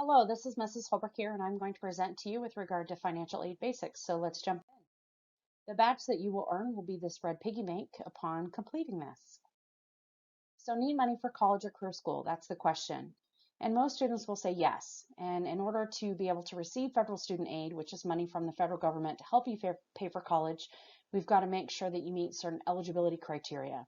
Hello, this is Mrs. Holbrook here, and I'm going to present to you with regard to financial aid basics. So let's jump in. The badge that you will earn will be this red piggy bank upon completing this. So need money for college or career school? That's the question. And most students will say yes. And in order to be able to receive federal student aid, which is money from the federal government to help you pay for college, we've got to make sure that you meet certain eligibility criteria.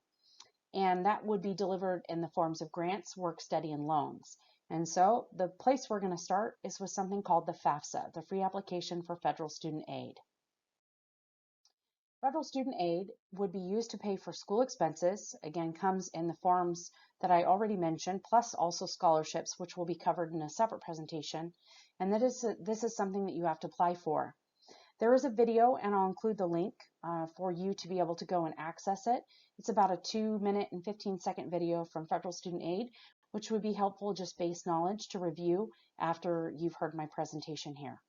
And that would be delivered in the forms of grants, work study, and loans. And so the place we're going to start is with something called the FAFSA, the Free Application for Federal Student Aid. Federal student aid would be used to pay for school expenses, again, comes in the forms that I already mentioned, plus also scholarships, which will be covered in a separate presentation. And this is something that you have to apply for. There is a video, and I'll include the link for you to be able to go and access it. It's about a 2-minute and 15-second video from Federal Student Aid, which would be helpful, just base knowledge to review after you've heard my presentation here.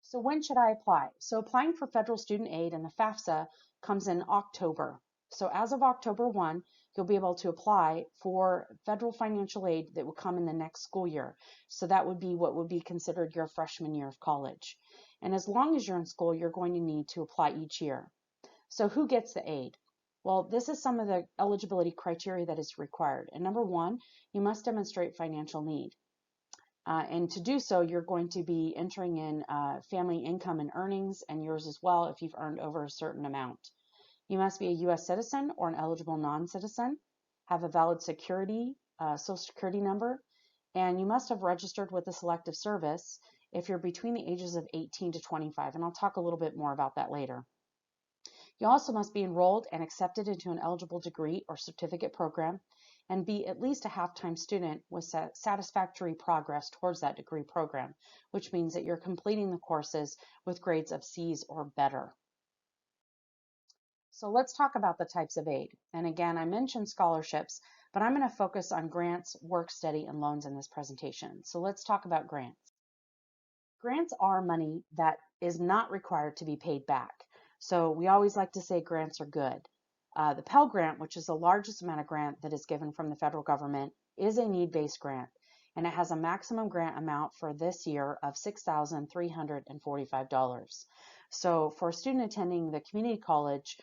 So when should I apply? So applying for federal student aid and the FAFSA comes in October. So as of October 1, you'll be able to apply for federal financial aid that will come in the next school year. So that would be what would be considered your freshman year of college. And as long as you're in school, you're going to need to apply each year. So who gets the aid? Well, this is some of the eligibility criteria that is required. And number one, you must demonstrate financial need. And to do so, you're going to be entering in family income and earnings, and yours as well if you've earned over a certain amount. You must be a U.S. citizen or an eligible non-citizen, have a valid Social Security number, and you must have registered with the Selective Service if you're between the ages of 18 to 25, and I'll talk a little bit more about that later. You also must be enrolled and accepted into an eligible degree or certificate program, and be at least a half-time student with satisfactory progress towards that degree program, which means that you're completing the courses with grades of C's or better. So let's talk about the types of aid. And again, I mentioned scholarships, but I'm going to focus on grants, work study, and loans in this presentation. So let's talk about grants. Grants are money that is not required to be paid back. So we always like to say grants are good. The Pell Grant, which is the largest amount of grant that is given from the federal government, is a need-based grant, and it has a maximum grant amount for this year of $6,345. So for a student attending the community college,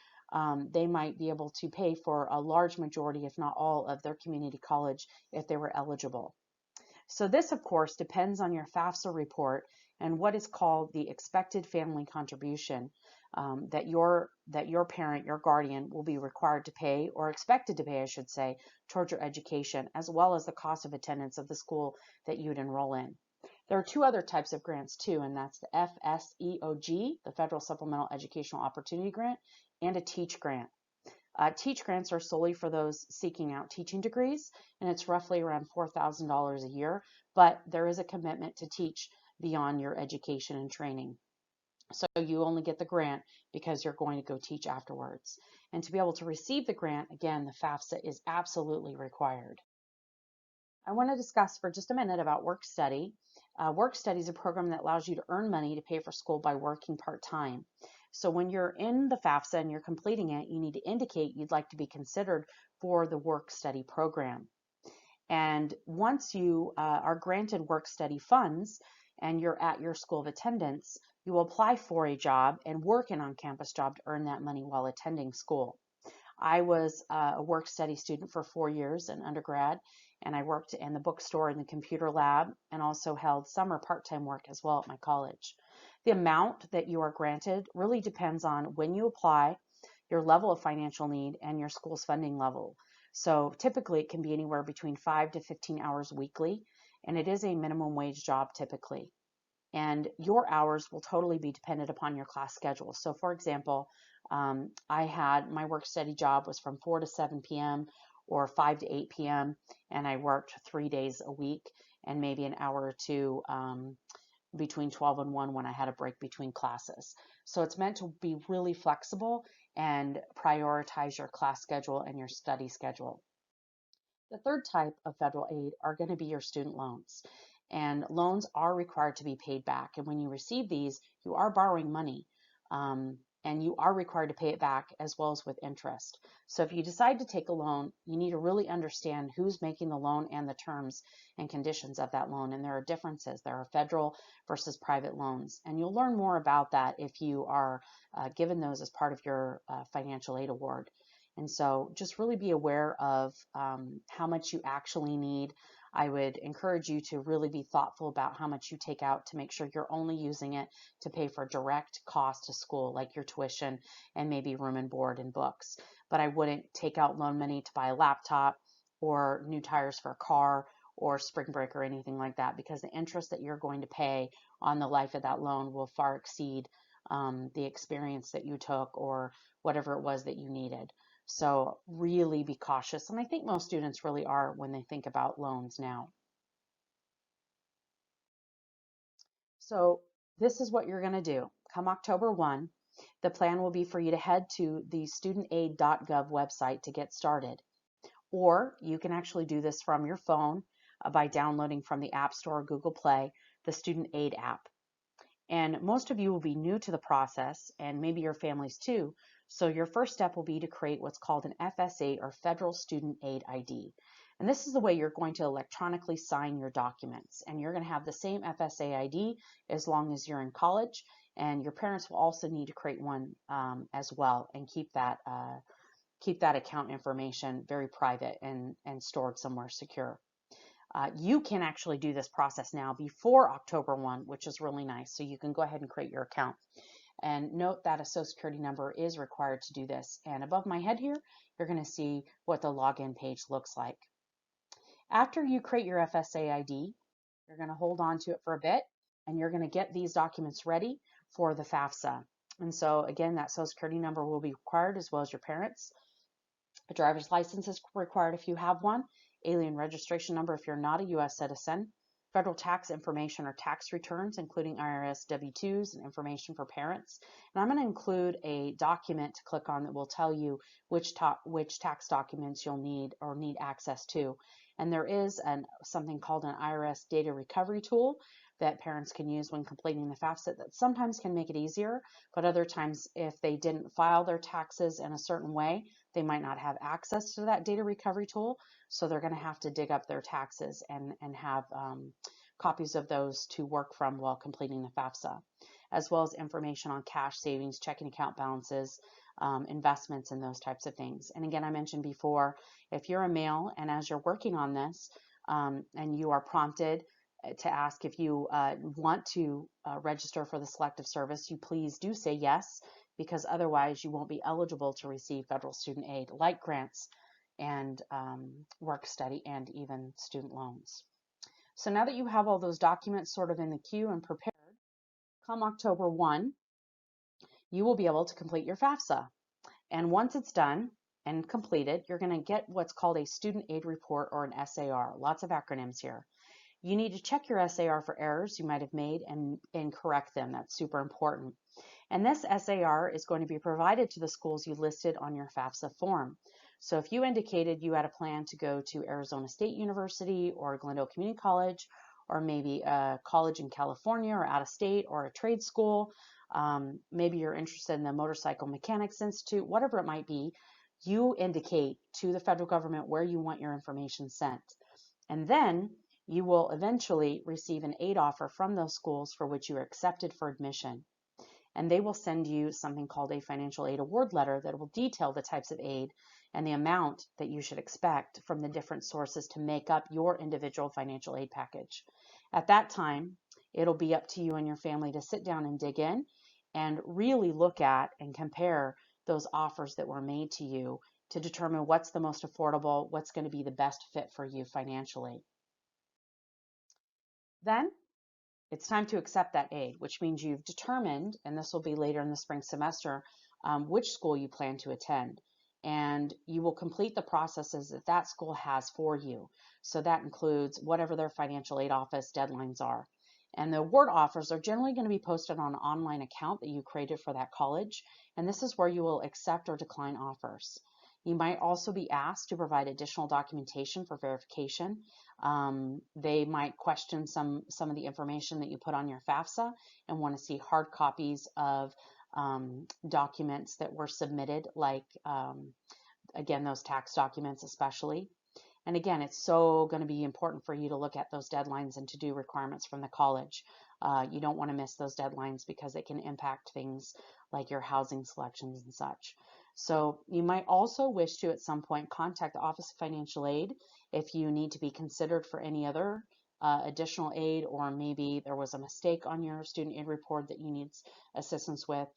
they might be able to pay for a large majority, if not all, of their community college if they were eligible. So this, of course, depends on your FAFSA report and what is called the expected family contribution that your parent, your guardian, will be required to pay, or expected to pay, I should say, towards your education, as well as the cost of attendance of the school that you would enroll in. There are two other types of grants too, and that's the FSEOG, the Federal Supplemental Educational Opportunity Grant, and a TEACH grant. TEACH grants are solely for those seeking out teaching degrees, and it's roughly around $4,000 a year, but there is a commitment to teach beyond your education and training. So you only get the grant because you're going to go teach afterwards. And to be able to receive the grant, again, the FAFSA is absolutely required. I want to discuss for just a minute about work study. Work study is a program that allows you to earn money to pay for school by working part-time. So when you're in the FAFSA and you're completing it, you need to indicate you'd like to be considered for the work study program. And once you are granted work study funds and you're at your school of attendance, you will apply for a job and work an on-campus job to earn that money while attending school. I was a work study student for 4 years in undergrad, and I worked in the bookstore and the computer lab, and also held summer part-time work as well at my college. The amount that you are granted really depends on when you apply, your level of financial need, and your school's funding level. So typically it can be anywhere between 5 to 15 hours weekly, and it is a minimum wage job typically. And your hours will totally be dependent upon your class schedule. So for example, I had my work study job was from 4 to 7 p.m. or 5 to 8 p.m. and I worked 3 days a week and maybe an hour or two between 12 and 1 when I had a break between classes. So it's meant to be really flexible and prioritize your class schedule and your study schedule. The third type of federal aid are going to be your student loans. And loans are required to be paid back. And when you receive these, you are borrowing money. And and you are required to pay it back as well as with interest. So if you decide to take a loan, you need to really understand who's making the loan and the terms and conditions of that loan. And there are differences. There are federal versus private loans. And you'll learn more about that if you are given those as part of your financial aid award. And so just really be aware of how much you actually need. I would encourage you to really be thoughtful about how much you take out to make sure you're only using it to pay for direct cost to school, like your tuition and maybe room and board and books. But I wouldn't take out loan money to buy a laptop or new tires for a car or spring break or anything like that, because the interest that you're going to pay on the life of that loan will far exceed the experience that you took or whatever it was that you needed. So really be cautious. And I think most students really are when they think about loans now. So this is what you're going to do. Come October 1, the plan will be for you to head to the studentaid.gov website to get started. Or you can actually do this from your phone by downloading from the App Store or Google Play the Student Aid app. And most of you will be new to the process, and maybe your families too. So your first step will be to create what's called an FSA, or Federal Student Aid ID. And this is the way you're going to electronically sign your documents. And you're going to have the same FSA ID as long as you're in college. And your parents will also need to create one as well, and keep that account information very private and stored somewhere secure. You can actually do this process now before October 1, which is really nice. So you can go ahead and create your account. And note that a Social Security number is required to do this. And above my head here, you're going to see what the login page looks like. After you create your FSA ID, you're going to hold on to it for a bit, and you're going to get these documents ready for the FAFSA. And so again, that Social Security number will be required, as well as your parents. A driver's license is required if you have one. Alien registration number if you're not a U.S. citizen. Federal tax information or tax returns, including IRS W-2s and information for parents. And I'm going to include a document to click on that will tell you which tax documents you'll need or need access to. And there is something called an IRS data recovery tool that parents can use when completing the FAFSA that sometimes can make it easier, but other times if they didn't file their taxes in a certain way, they might not have access to that data recovery tool. So they're going to have to dig up their taxes and have copies of those to work from while completing the FAFSA, as well as information on cash savings, checking account balances, investments, and those types of things. And again, I mentioned before, if you're a male and as you're working on this and you are prompted to ask if you want to register for the Selective Service, you please do say yes, because otherwise you won't be eligible to receive federal student aid, like grants and work study and even student loans. So now that you have all those documents sort of in the queue and prepared, come October 1, you will be able to complete your FAFSA. And once it's done and completed, you're going to get what's called a student aid report, or an SAR. Lots of acronyms here. You need to check your SAR for errors you might have made and correct them. That's super important. And this SAR is going to be provided to the schools you listed on your FAFSA form. So if you indicated you had a plan to go to Arizona State University or Glendale Community College, or maybe a college in California or out of state, or a trade school, maybe you're interested in the Motorcycle Mechanics Institute, whatever it might be, you indicate to the federal government where you want your information sent. And then you will eventually receive an aid offer from those schools for which you are accepted for admission. And they will send you something called a financial aid award letter that will detail the types of aid and the amount that you should expect from the different sources to make up your individual financial aid package. At that time, it'll be up to you and your family to sit down and dig in and really look at and compare those offers that were made to you to determine what's the most affordable, what's going to be the best fit for you financially. Then it's time to accept that aid, which means you've determined, and this will be later in the spring semester, which school you plan to attend. And you will complete the processes that that school has for you. So that includes whatever their financial aid office deadlines are. And the award offers are generally going to be posted on an online account that you created for that college. And this is where you will accept or decline offers. You might also be asked to provide additional documentation for verification. They might question some of the information that you put on your FAFSA and want to see hard copies of documents that were submitted, like, again, those tax documents especially. And again, it's so going to be important for you to look at those deadlines and to-do requirements from the college. You don't want to miss those deadlines because it can impact things like your housing selections and such. So you might also wish to at some point contact the Office of Financial Aid if you need to be considered for any other additional aid, or maybe there was a mistake on your student aid report that you need assistance with.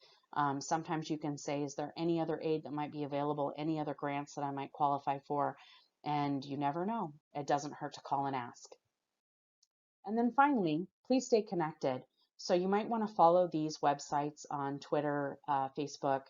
Sometimes you can say, is there any other aid that might be available, any other grants that I might qualify for? And you never know. It doesn't hurt to call and ask. And then finally, please stay connected. So you might want to follow these websites on Twitter, Facebook,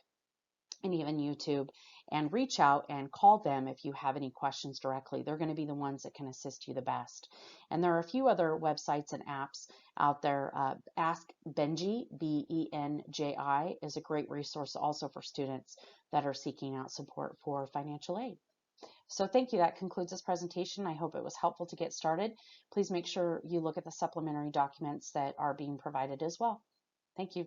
and even YouTube, and reach out and call them if you have any questions directly. They're going to be the ones that can assist you the best. And there are a few other websites and apps out there. Ask Benji, BENJI, is a great resource also for students that are seeking out support for financial aid. So thank you. That concludes this presentation. I hope it was helpful to get started. Please make sure you look at the supplementary documents that are being provided as well. Thank you.